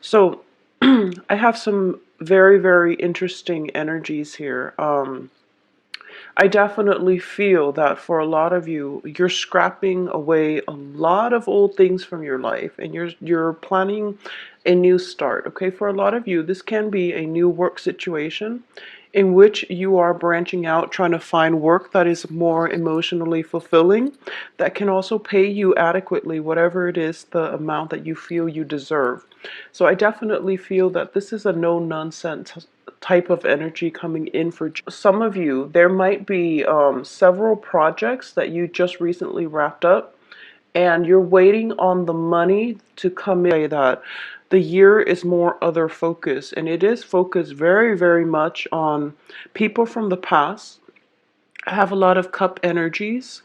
So I have some very, very interesting energies here. I definitely feel that for a lot of you, you're scrapping away a lot of old things from your life and you're planning a new start. Okay, for a lot of you, this can be a new work situation in which you are branching out, trying to find work that is more emotionally fulfilling, that can also pay you adequately, whatever it is, the amount that you feel you deserve. So I definitely feel that this is a no nonsense type of energy coming in for some of you. There might be several projects that you just recently wrapped up and you're waiting on the money to come in. That the year is more other focus, and it is focused very, very much on people from the past. I have a lot of cup energies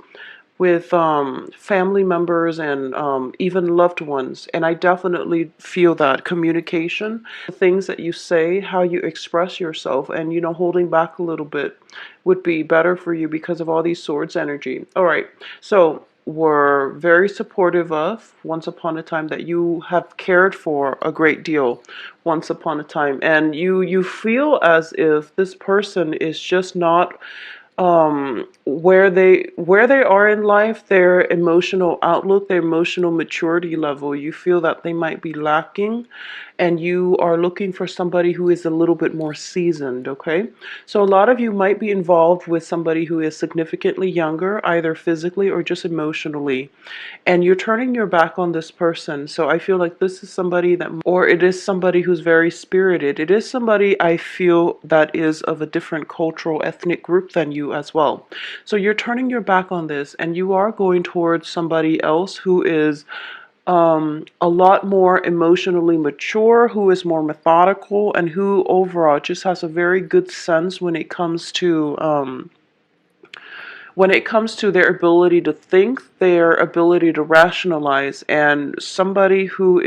with family members and even loved ones. And I definitely feel that communication, the things that you say, how you express yourself, and holding back a little bit would be better for you because of all these swords energy. All right, so we're very supportive of once upon a time, that you have cared for a great deal once upon a time, and you feel as if this person is just not where they are in life, their emotional outlook, their emotional maturity level. You feel that they might be lacking, and you are looking for somebody who is a little bit more seasoned. Okay, so a lot of you might be involved with somebody who is significantly younger, either physically or just emotionally, and you're turning your back on this person. So I feel like this is somebody that, or it is somebody who's very spirited. It is somebody I feel that is of a different cultural, ethnic group than you as well. So you're turning your back on this, and you are going towards somebody else who is a lot more emotionally mature, who is more methodical, and who overall just has a very good sense when it comes to their ability to think, their ability to rationalize, and somebody who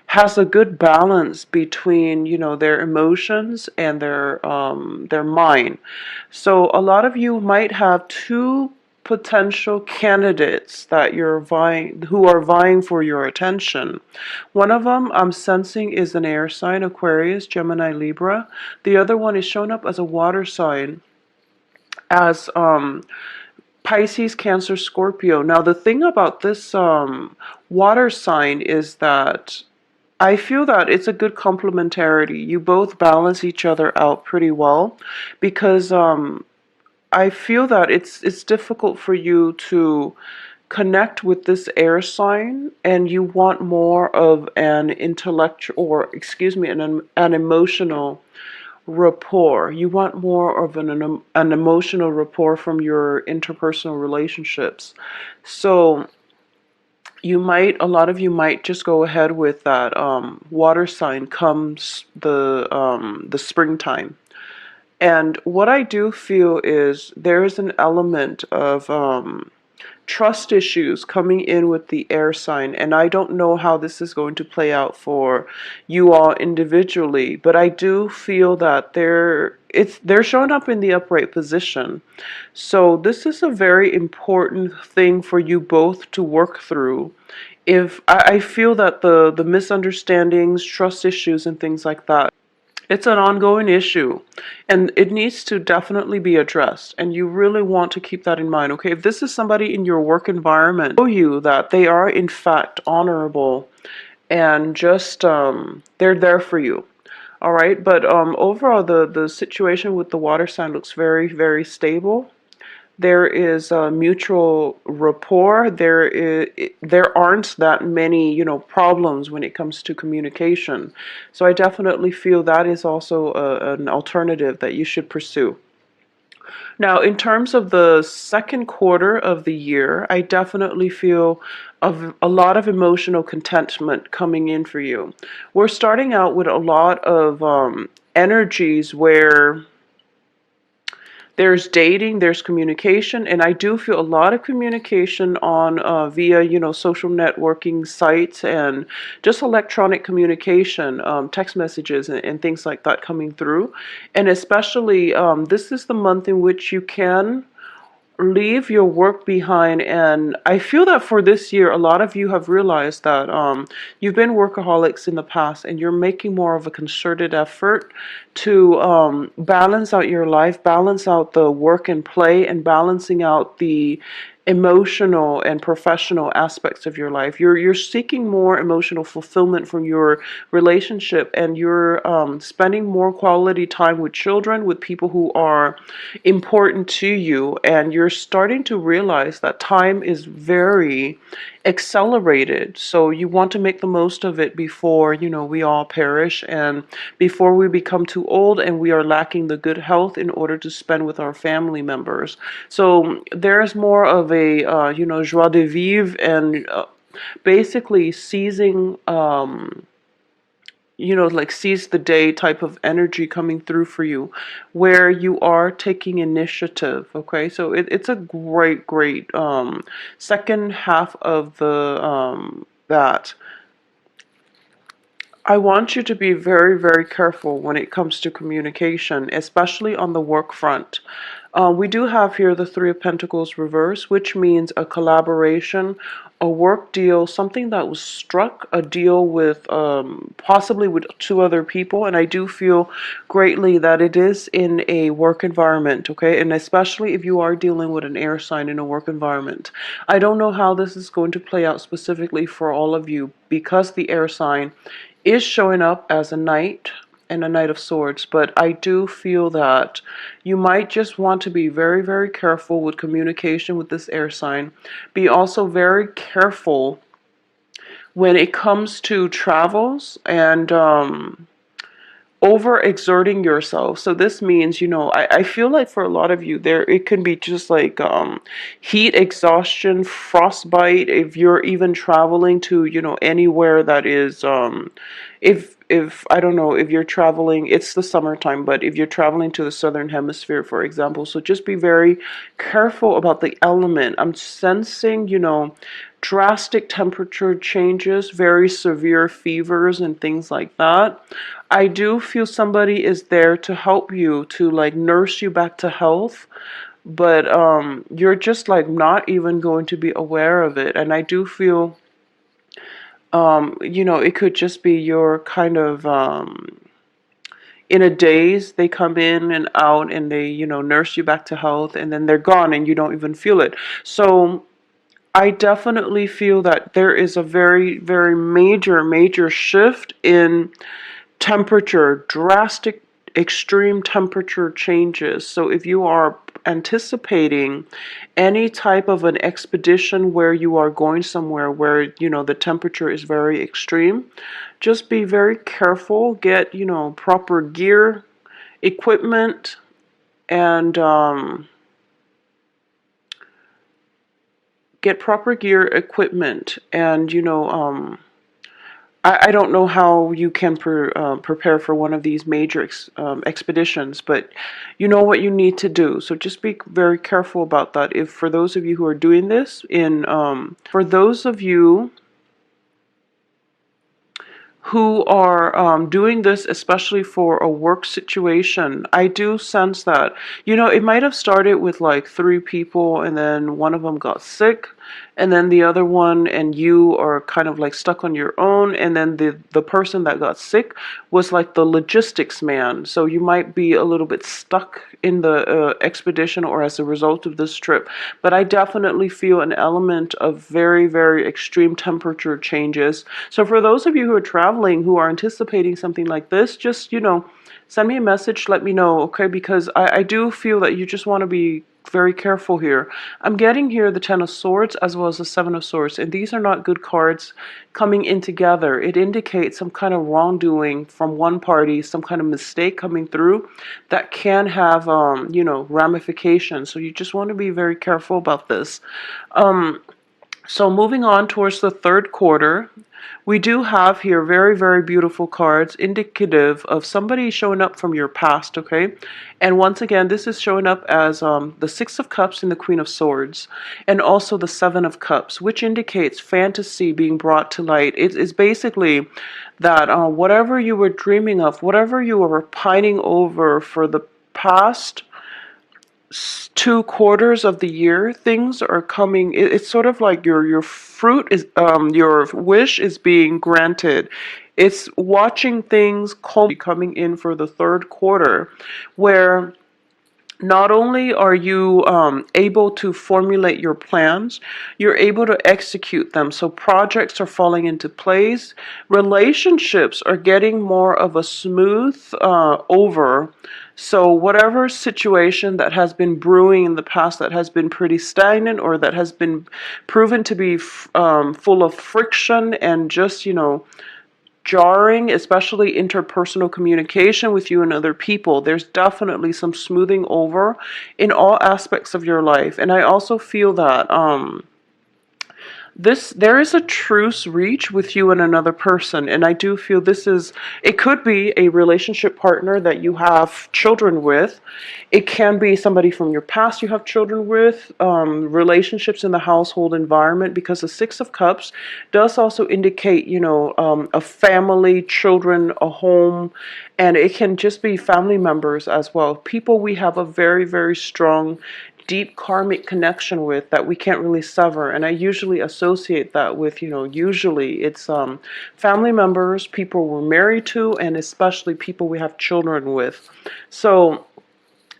has a good balance between, their emotions and their mind. So a lot of you might have two potential candidates that who are vying for your attention. One of them I'm sensing is an air sign, Aquarius, Gemini, Libra. The other one is shown up as a water sign, as Pisces, Cancer, Scorpio. Now, the thing about this water sign is that I feel that it's a good complementarity. You both balance each other out pretty well, because I feel that it's difficult for you to connect with this air sign, and you want more of an intellectual, or excuse me, an emotional rapport. You want more of an emotional rapport from your interpersonal relationships. So a lot of you might just go ahead with that water sign comes the springtime. And what I do feel is there is an element of trust issues coming in with the air sign, and I don't know how this is going to play out for you all individually, but I do feel that they're showing up in the upright position. So this is a very important thing for you both to work through. If I feel that the misunderstandings, trust issues, and things like that, it's an ongoing issue, and it needs to definitely be addressed. And you really want to keep that in mind. Okay, if this is somebody in your work environment, show you that they are in fact honorable and just they're there for you. All right, but overall, the situation with the water sign looks very, very stable. There is a mutual rapport. There aren't that many, problems when it comes to communication. So I definitely feel that is also an alternative that you should pursue. Now, in terms of the second quarter of the year, I definitely feel of a lot of emotional contentment coming in for you. We're starting out with a lot of energies where there's dating, there's communication, and I do feel a lot of communication on via, social networking sites and just electronic communication, text messages and things like that coming through. And especially, this is the month in which you can leave your work behind. And I feel that for this year, a lot of you have realized that you've been workaholics in the past, and you're making more of a concerted effort to balance out your life, balance out the work and play, and balancing out the emotional and professional aspects of your life. You're seeking more emotional fulfillment from your relationship, and you're spending more quality time with children, with people who are important to you, and you're starting to realize that time is very accelerated. So you want to make the most of it before, we all perish, and before we become too old and we are lacking the good health in order to spend with our family members. So there's more of a, joie de vivre, and basically seizing, like seize the day type of energy coming through for you, where you are taking initiative. Okay, so it's a great second half of the that. I want you to be very careful when it comes to communication, especially on the work front. We do have here the Three of Pentacles reverse, which means a collaboration, a work deal, something that was struck, a deal with possibly with two other people. And I do feel greatly that it is in a work environment, okay? And especially if you are dealing with an air sign in a work environment. I don't know how this is going to play out specifically for all of you, because the air sign is showing up as a knight and a knight of swords, but I do feel that you might just want to be very careful with communication with this air sign. Be also very careful when it comes to travels and overexerting yourself. So this means, I feel like for a lot of you there, it can be just like heat exhaustion, frostbite, if you're even traveling to, anywhere that is, if I don't know, if you're traveling, it's the summertime, but if you're traveling to the southern hemisphere, for example, so just be very careful about the element. I'm sensing, drastic temperature changes, very severe fevers and things like that. I do feel somebody is there to help you, to like nurse you back to health, but you're just like not even going to be aware of it. And I do feel it could just be your kind of in a daze. They come in and out, and they, nurse you back to health, and then they're gone and you don't even feel it. So I definitely feel that there is a very major shift in temperature, drastic extreme temperature changes. So if you are anticipating any type of an expedition where you are going somewhere where, the temperature is very extreme, just be very careful. Get, proper gear, equipment, and I don't know how you can prepare for one of these major expeditions, but you know what you need to do. So just be very careful about that. If for those of you who are doing this, for those of you who are doing this, especially for a work situation, I do sense that, it might have started with like 3 people, and then one of them got sick, and then the other one and you are kind of like stuck on your own, and then the person that got sick was like the logistics man. So you might be a little bit stuck in the expedition, or as a result of this trip. But I definitely feel an element of very extreme temperature changes. So for those of you who are traveling, who are anticipating something like this, just, send me a message, let me know, okay? Because I do feel that you just want to be very careful here. I'm getting here the Ten of Swords as well as the Seven of Swords, and these are not good cards coming in together. It indicates some kind of wrongdoing from one party, some kind of mistake coming through that can have, ramifications. So you just want to be very careful about this. So moving on towards the third quarter, we do have here very beautiful cards indicative of somebody showing up from your past, okay? And once again, this is showing up as the Six of Cups and the Queen of Swords, and also the Seven of Cups, which indicates fantasy being brought to light. It is basically that whatever you were dreaming of, whatever you were pining over for the past, two quarters of the year, things are coming. It's sort of like your fruit is your wish is being granted. It's watching things coming in for the third quarter, where not only are you able to formulate your plans, you're able to execute them. So projects are falling into place. Relationships are getting more of a smooth over. So whatever situation that has been brewing in the past that has been pretty stagnant, or that has been proven to be full of friction and just, jarring, especially interpersonal communication with you and other people, there's definitely some smoothing over in all aspects of your life. And I also feel that there is a truce reach with you and another person, and I do feel it could be a relationship partner that you have children with. It can be somebody from your past you have children with. Relationships in the household environment, because the Six of Cups does also indicate, a family, children, a home, and it can just be family members as well, people we have a very, very strong, deep karmic connection with, that we can't really sever. And I usually associate that with, usually it's family members, people we're married to, and especially people we have children with. So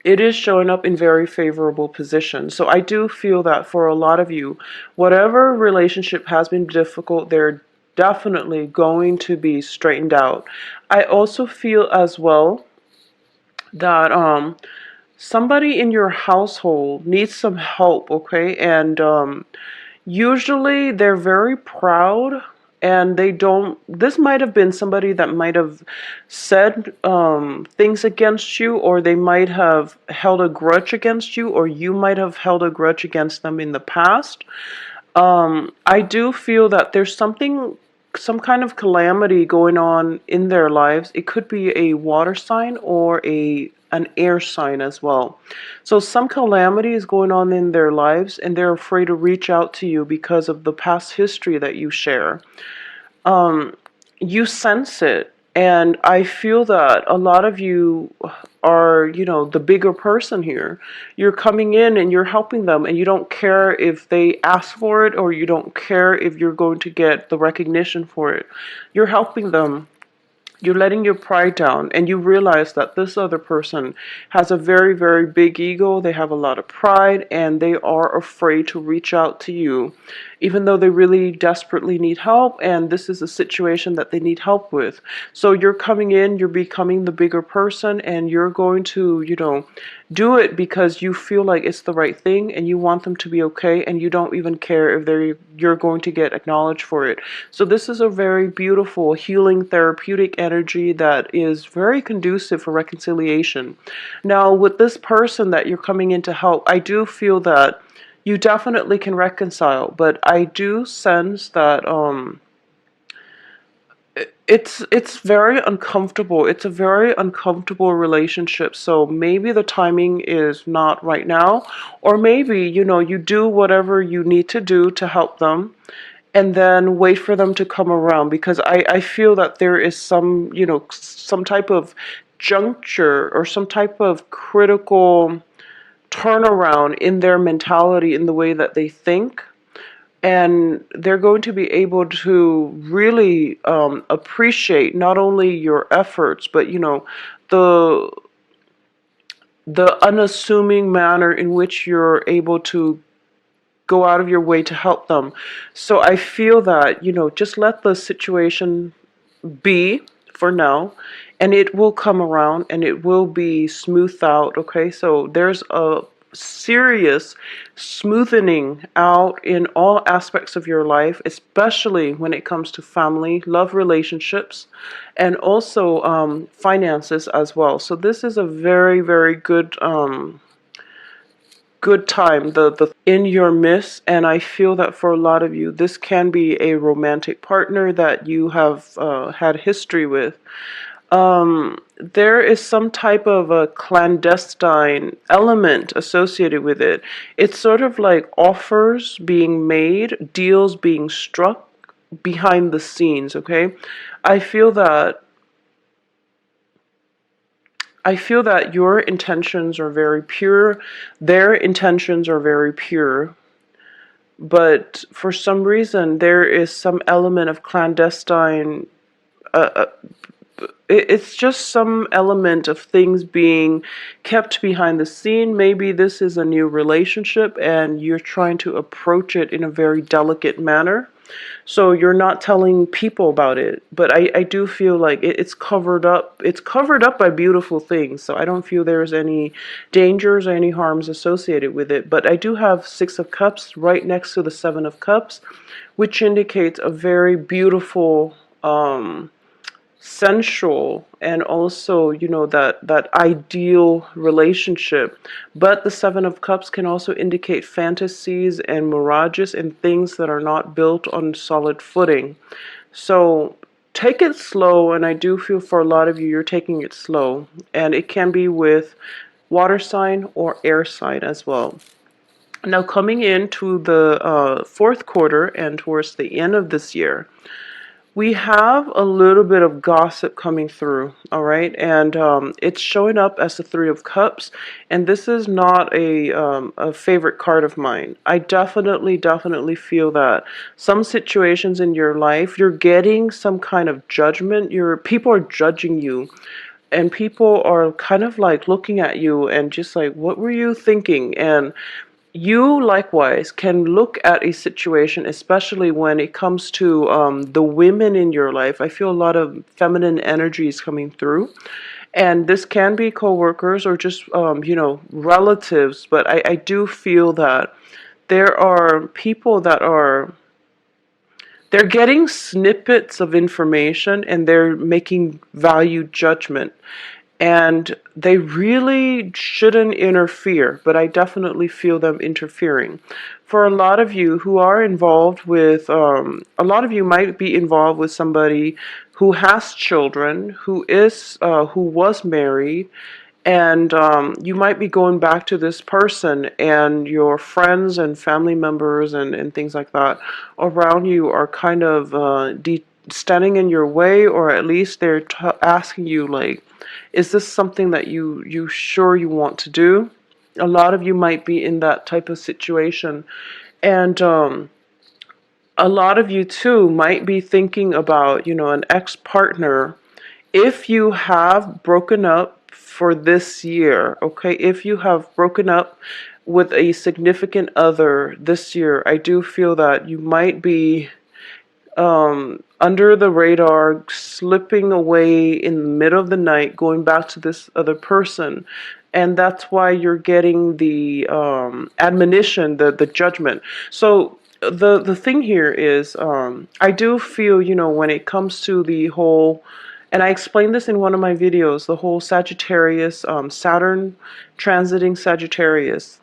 it is showing up in very favorable positions. So I do feel that for a lot of you, whatever relationship has been difficult, they're definitely going to be straightened out. I also feel as well that somebody in your household needs some help, okay? And usually they're very proud, and they don't. This might have been somebody that might have said things against you, or they might have held a grudge against you, or you might have held a grudge against them in the past. I do feel that there's some kind of calamity going on in their lives. It could be a water sign or an air sign as well. So some calamity is going on in their lives, and they're afraid to reach out to you because of the past history that you share. You sense it, and I feel that a lot of you are, the bigger person here. You're coming in and you're helping them, and you don't care if they ask for it, or you don't care if you're going to get the recognition for it. You're helping them. You're letting your pride down, and you realize that this other person has a very, very big ego. They have a lot of pride, and they are afraid to reach out to you, even though they really desperately need help, and this is a situation that they need help with. So you're coming in, you're becoming the bigger person, and you're going to, do it because you feel like it's the right thing, and you want them to be okay, and you don't even care if you're going to get acknowledged for it. So this is a very beautiful, healing, therapeutic energy that is very conducive for reconciliation. Now, with this person that you're coming in to help, I do feel that you definitely can reconcile, but I do sense that it's very uncomfortable. It's a very uncomfortable relationship. So maybe the timing is not right now, or maybe, you do whatever you need to do to help them, and then wait for them to come around, because I feel that there is some type of juncture, or some type of critical turnaround in their mentality, in the way that they think, and they're going to be able to really appreciate not only your efforts, but the unassuming manner in which you're able to go out of your way to help them. So I feel that, just let the situation be for now, and it will come around, and it will be smoothed out, okay? So there's a serious smoothing out in all aspects of your life, especially when it comes to family, love relationships, and also finances as well. So this is a very, very good time, the in your midst. And I feel that for a lot of you, this can be a romantic partner that you have had history with. There is some type of a clandestine element associated with it. It's sort of like offers being made, deals being struck behind the scenes, okay? I feel that I feel that your intentions are very pure, their intentions are very pure, but for some reason there is some element of clandestine. Uh, uh, it's just some element of things being kept behind the scene. Maybe this is a new relationship and you're trying to approach it in a very delicate manner. So you're not telling people about it. But I do feel like it's covered up. It's covered up by beautiful things. So I don't feel there's any dangers or any harms associated with it. But I do have Six of Cups right next to the Seven of Cups, which indicates a very beautiful, sensual, and also, that ideal relationship. But the Seven of Cups can also indicate fantasies and mirages and things that are not built on solid footing. So take it slow, and I do feel for a lot of you, you're taking it slow, and it can be with water sign or air sign as well. Now, coming into the fourth quarter and towards the end of this year, we have a little bit of gossip coming through, all right? And it's showing up as the Three of Cups, and this is not a favorite card of mine. I definitely feel that some situations in your life, you're getting some kind of judgment. People are judging you, and people are kind of like looking at you and just like, what were you thinking? And you likewise can look at a situation, especially when it comes to the women in your life. I feel a lot of feminine energies coming through, and this can be coworkers or just relatives. But I do feel that there are people that they're getting snippets of information and they're making value judgment, and they really shouldn't interfere, but I definitely feel them interfering. For a lot of you who are involved with, a lot of you might be involved with somebody who has children, who was married, and you might be going back to this person, and your friends and family members and things like that around you are kind of standing in your way, or at least they're asking you, like, is this something that you sure you want to do? A lot of you might be in that type of situation, and a lot of you too might be thinking about, an ex-partner. If you have broken up for this year, okay, if you have broken up with a significant other this year, I do feel that you might be under the radar, slipping away in the middle of the night, going back to this other person. And that's why you're getting the admonition, the judgment. So the thing here is, I do feel, when it comes to the whole, and I explained this in one of my videos, the whole Sagittarius, Saturn transiting Sagittarius.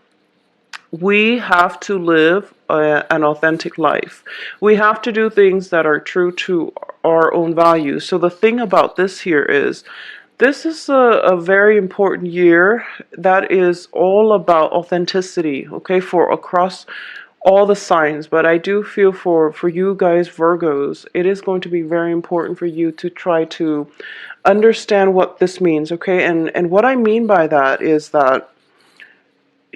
We have to live an authentic life. We have to do things that are true to our own values. So the thing about this here is, this is a very important year that is all about authenticity, okay, for across all the signs. But I do feel for you guys, Virgos, it is going to be very important for you to try to understand what this means, okay? And what I mean by that is that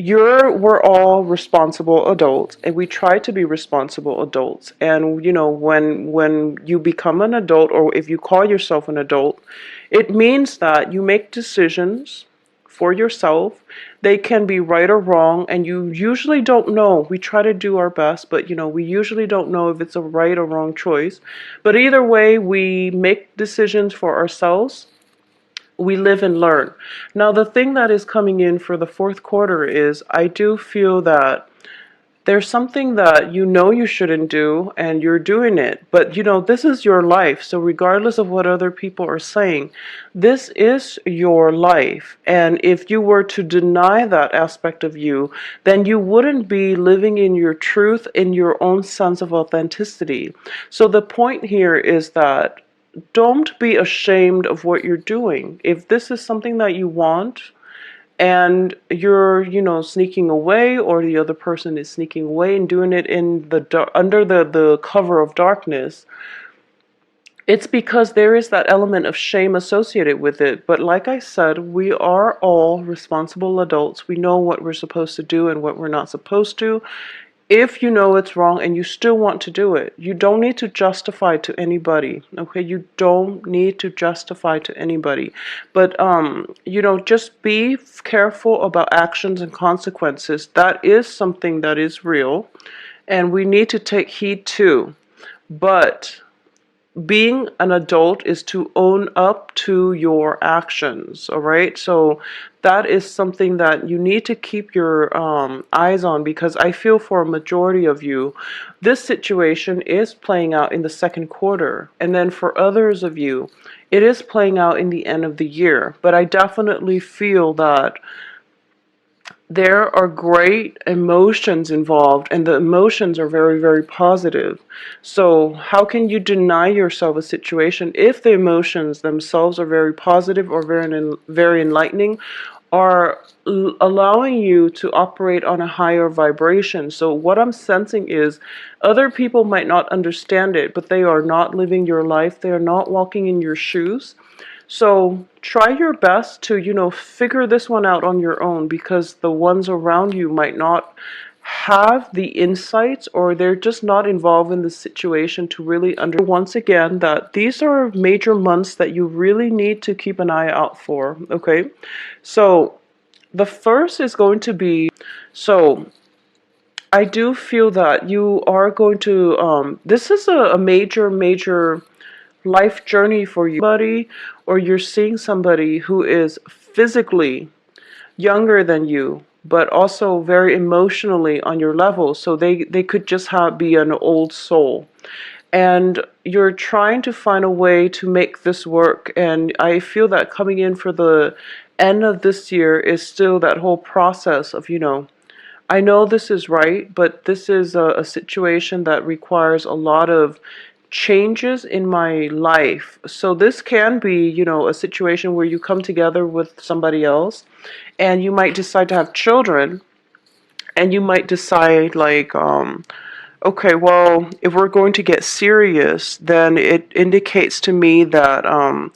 we're all responsible adults, and we try to be responsible adults. And when you become an adult, or if you call yourself an adult, it means that you make decisions for yourself. They can be right or wrong, and you usually don't know. We try to do our best, but we usually don't know if it's a right or wrong choice. But either way, we make decisions for ourselves. We live and learn. Now, the thing that is coming in for the fourth quarter is, I do feel that there's something that you shouldn't do, and you're doing it. But this is your life. So regardless of what other people are saying, this is your life. And if you were to deny that aspect of you, then you wouldn't be living in your truth, in your own sense of authenticity. So the point here is that don't be ashamed of what you're doing. If this is something that you want, and you're, sneaking away, or the other person is sneaking away and doing it in the under the cover of darkness, It's because there is that element of shame associated with it. But like I said, we are all responsible adults. We know what we're supposed to do and what we're not supposed to. If you know it's wrong and you still want to do it, you don't need to justify to anybody. Okay, you don't need to justify to anybody. But just be careful about actions and consequences. That is something that is real, and we need to take heed too. But being an adult is to own up to your actions, all right? So that is something that you need to keep your eyes on, because I feel for a majority of you, this situation is playing out in the second quarter. And then for others of you, it is playing out in the end of the year. But I definitely feel that there are great emotions involved, and the emotions are very, very positive. So how can you deny yourself a situation if the emotions themselves are very positive or very enlightening, are allowing you to operate on a higher vibration? So what I'm sensing is other people might not understand it, but they are not living your life. They are not walking in your shoes. So try your best to, figure this one out on your own, because the ones around you might not have the insights, or they're just not involved in the situation to really understand. Once again, that these are major months that you really need to keep an eye out for, okay? So the first is going to be, so I do feel that you are going to, this is a major, major life journey for you, buddy, or you're seeing somebody who is physically younger than you, but also very emotionally on your level. So they could just be an old soul. And you're trying to find a way to make this work. And I feel that coming in for the end of this year is still that whole process of, I know this is right, but this is a situation that requires a lot of changes in my life. So this can be, a situation where you come together with somebody else and you might decide to have children, and you might decide like, okay, well, if we're going to get serious, then it indicates to me that I'm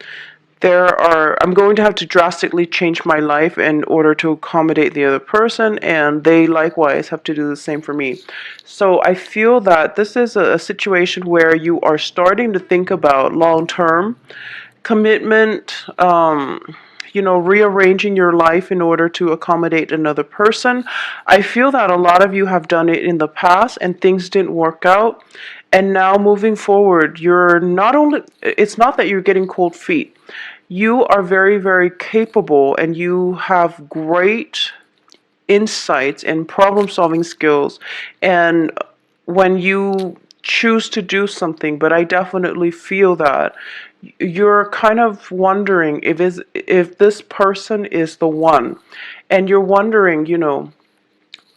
going to have to drastically change my life in order to accommodate the other person, and they likewise have to do the same for me. So I feel that this is a situation where you are starting to think about long-term commitment, rearranging your life in order to accommodate another person. I feel that a lot of you have done it in the past and things didn't work out. And now moving forward, it's not that you're getting cold feet. You are very, very capable, and you have great insights and problem solving skills. And when you choose to do something, but I definitely feel that you're kind of wondering if this person is the one. And you're wondering,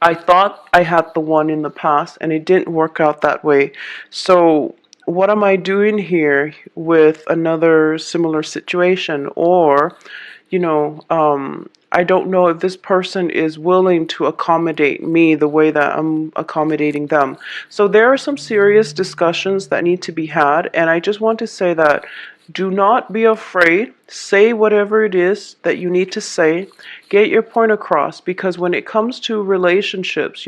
I thought I had the one in the past and it didn't work out that way. So what am I doing here with another similar situation? Or, I don't know if this person is willing to accommodate me the way that I'm accommodating them. So there are some serious discussions that need to be had. And I just want to say that do not be afraid. Say whatever it is that you need to say. Get your point across, because when it comes to relationships,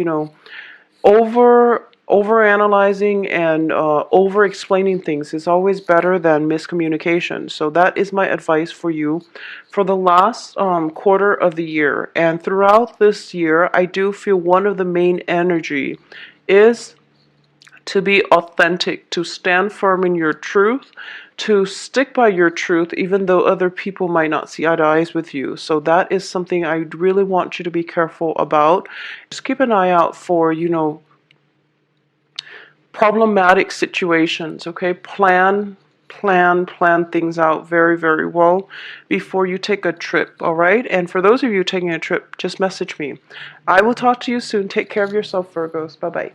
over analyzing and over explaining things is always better than miscommunication. So that is my advice for you for the last quarter of the year. And throughout this year, I do feel one of the main energy is to be authentic, to stand firm in your truth, to stick by your truth, even though other people might not see eye to eyes with you. So that is something I really want you to be careful about. Just keep an eye out for, problematic situations, okay? Plan things out very, very well before you take a trip, all right? And for those of you taking a trip, just message me. I will talk to you soon. Take care of yourself, Virgos. Bye-bye.